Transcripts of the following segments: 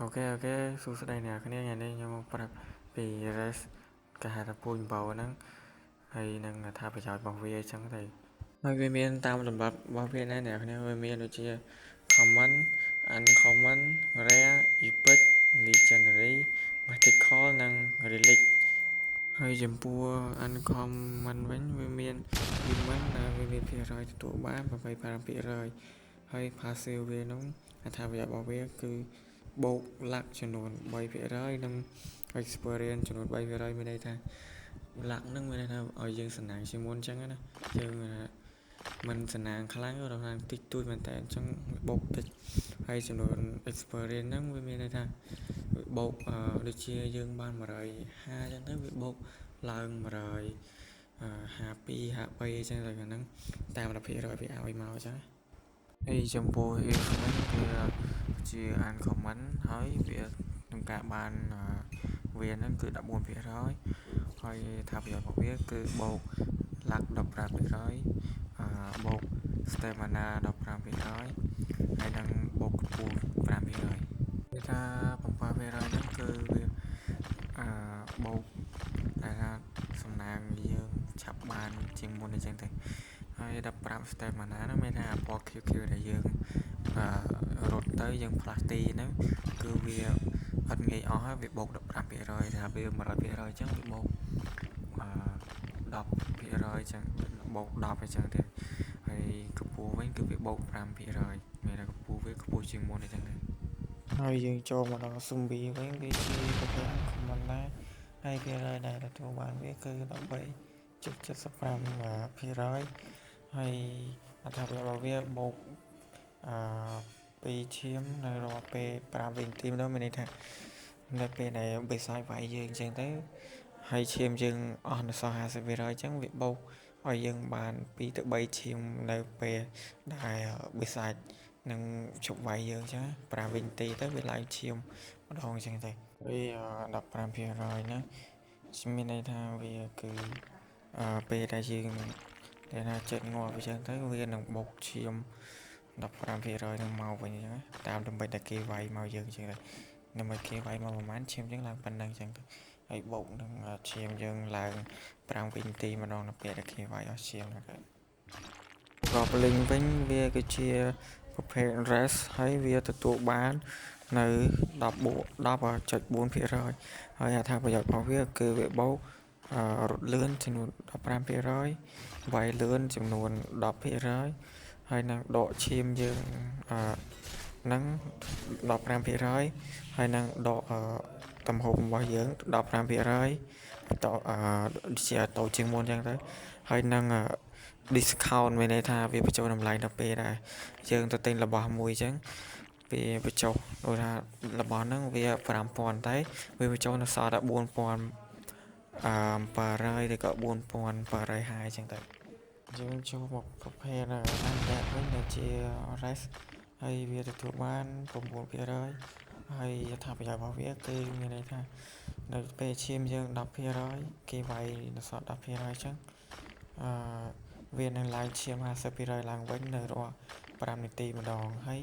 ok xuống đây nè cái này ngày nay nhưng mà vì res cả hai là phun bầu nó hay năng là thay phải chọn bảo vệ chẳng thầy hơi về miền tao làm bập bảo vệ này nè cái này về miền đôi chia common uncommon rare epic legendary mythical năng relic hơi dùm pua uncommon về miền human là về miền phía rồi tụ bá và phải para phía rồi hơi passive về nó thay phải bảo vệ cứ bộ lạc cho nó bay phía rồi năng experience cho nó bay phía rồi bên đây ta lạc nó bên đây ta ở dân sẵn nặng chuyên môn chẳng á dân mình sẵn nặng khá lắm rồi là tích tui mình tại trong bộ tích hay cho nó experience nó bên đây ta bộ được chia dân ban mà rồi ha chẳng tới bộ lần mà rồi happy chẳng rồi nó tạm là phía rồi bị ảo màu chứ thì trong bộ information thì chia ăn không bánh hỏi việc trong cả ban viên nó cứ đã buồn phía rồiហើយថាប្រយោជន៍របស់វាគឺបូក luck 15%បូក stamina 15%ហើយនឹងបូក pool 5%វាថា7%ហ្នឹងគឺវាបូកដែលថាសំណាងយើងឆាប់បានជាងមុនអញ្ចឹងទៅហើយ15 stamina ហ្នឹងមានថាពណ៌ QQ ដែលយើងរត់ទៅយើងផ្លាស់ទីហ្នឹងគឺវាអត់ងាយអស់ហើយវាបូក 15% ថាវា 100% អញ្ចឹងវាបូក10% ចឹងបូក10អញ្ចឹងទៅហើយកម្ពស់វិញគឺវាបូក 5% មានតែកម្ពស់វាខ្ពស់ជាងមុនអញ្ចឹងទៅហើយយើងចូលមកដល់ zombie វិញវាជាប្រភេទ common ដែរហើយភាគរយដែលទទួលបានវាគឺ 13.75% ហើយអត្ថប្រយោជន៍របស់វាបូក2ឈាមនៅរាល់ពេល5វិនាទីម្ដងមានន័យថានៅពេលដែលបិសាចវាយយើងអញ្ចឹងទៅហើយឈាមយើងអស់នៅសល់ 50% អញ្ចឹងវាបូកឲ្យយើងបាន2ទៅ3ឈាមនៅពេលដែលបិសាចនឹងជប់វាយយើងអញ្ចឹង5វិនាទីទៅវាឡើងឈាមម្ដងអញ្ចឹងទៅវា 15% ណាមានន័យថាវាគឺពេលដែលយើងដែលថាចិត្តងាប់អញ្ចឹងទៅវានឹងបូកឈាម 15% នឹងមកវិញអញ្ចឹងតាមដើម្បីតែគេវាយមកយើងអញ្ចឹងទៅដើម្បីគេវាយមកប្រហែលឈាមយើងឡើងប៉ុណ្ណឹងអញ្ចឹងទៅហើយបូកនឹងឈាមយើងឡើង5វិនាទីម្ដងនៅពេលដែលគេវាយអស់ឈាមហ្នឹងទៅប្រកបលីងវិញវាគឺជាប្រភេទ rest ហើយវាទទួលបាននៅ 10.4% ហើយអត្ថប្រយោជន៍របស់វាគឺវាបូករត់លឿនចំនួន 15% វាយលឿនចំនួន 10% ហើយនឹងដកឈាមយើងនឹង 15% ហើយនឹងដកទំហំរបស់យើង 15% ជាតូចជាងមុនអញ្ចឹងទៅហើយនឹងdiscount មានន័យថាវាបញ្ចូលតម្លៃដល់ពេលដែលយើងទៅទិញរបស់មួយអញ្ចឹងវាបញ្ចុះដូចថារបស់ហ្នឹងវា 5,000 តែវាបញ្ចុះនៅសល់តែ 4,800 ឬក៏ 4,850 អញ្ចឹងទៅយើងចូលមកប្រភេទundead វិញដែលជា rest ហើយវាទទួលបាន 9% ហើយអត្ថប្រយោជន៍របស់វាគឺមានន័យថានៅពេលឈាមយើង 10% គេវាយនៅសល់ 10% អញ្ចឹងវានឹងឡើងឈាម 50% ឡើងវិញនៅរាល់5នាទីម្ដងហើយ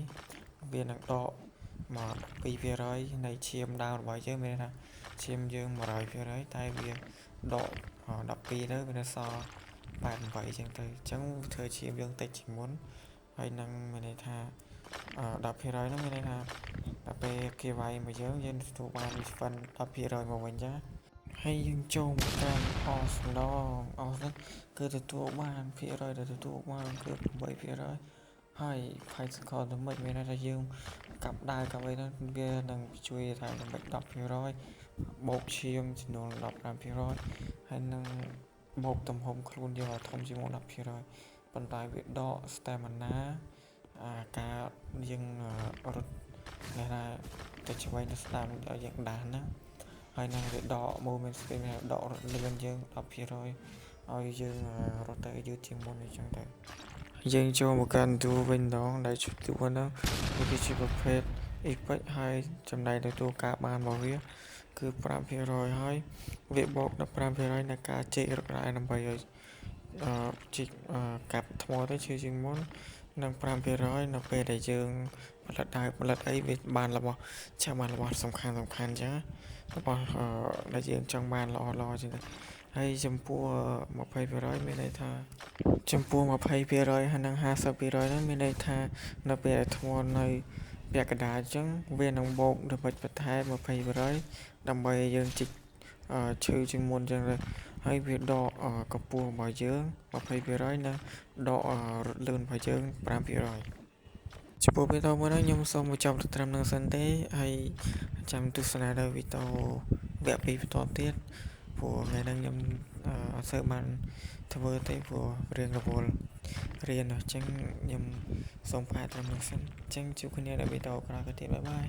វានឹងដកមក 12% នៃឈាមដើមរបស់យើងមានន័យថាឈាមយើង 100% តែវាដក12ទៅវានៅសល់ 88 អញ្ចឹងទៅអញ្ចឹងធ្វើឈាមយើងតិចជាងមុនហើយនឹងមានន័យថា10% ហ្នឹងមានន័យថាដល់ពេលគេវាយមកយើងទទួលបាន refund 10% មកវិញចាហើយយើងចូលមកកាន់ os ម្ដង os ហ្នឹងគឺទទួលបានភាគរយដែលទទួលបានគឺ 8% ហើយ fight score ទៅមិនមានន័យថាយើងកាប់ដាវកាប់អីហ្នឹងវានឹងជួយថាដើម្បី 10% បូកឈាមចំនួន 15% ហើយនឹងបូកទំហំខ្លួនយើងឲ្យធំជាង 10% ប៉ុន្តែវាដក stamina ការយើងរត់ដែលថាទៅឆ្វេងទៅស្ដាំឲ្យយើងដាស់ហ្នឹងហើយនឹងវាដក movement speed ដករត់លឿនយើង 10% ឲ្យយើងរត់ទៅយឺតជាងមុនអញ្ចឹងទៅយើងចូលមកកាន់តួវិញម្ដងដែលជួបតួហ្នឹងវាជាប្រភេទ epic ហើយចំណែកទទួលការបានរបស់វាគឺ 5% ហើយវាបូក 15% នៃការជែករករ៉ែដើម្បីឲ្យជីកកាប់ថ្មទៅជាជាងមុននិង 5% នៅពេលដែលយើង ផលិតអីវាបានរបស់ចាំបានរបស់សំខាន់អញ្ចឹងរបស់ដែលយើងចង់បានល្អអញ្ចឹងហើយចំពោះ20% មានន័យថាចំពោះ20%ហើយនឹង50% ហ្នឹងមានន័យថានៅពេលដែលធ្ងន់នៅពាក់កណ្ដាលអញ្ចឹងវានឹងបូកដើម្បីបន្ថែម20% ដើម្បីឲ្យយើងជីកឈឺជាងមុនអញ្ចឹងទៅហើយវាដកកម្ពស់របស់យើង20% និងដករថលឿនរបស់យើង5%ចំពោះវីដេអូមួយនេះខ្ញុំសូមបញ្ចប់ត្រឹមនឹងសិនទេហើយចាំទស្សនាដល់វីដេអូវគ្គ2បន្តទៀតព្រោះថ្ងៃហ្នឹងខ្ញុំអត់សូវបានធ្វើទេព្រោះរៀងរវល់រៀនអញ្ចឹងខ្ញុំសូមផាកត្រឹមនឹងសិនអញ្ចឹងជួបគ្នានៅវីដេអូក្រោយទៀតបាយបាយ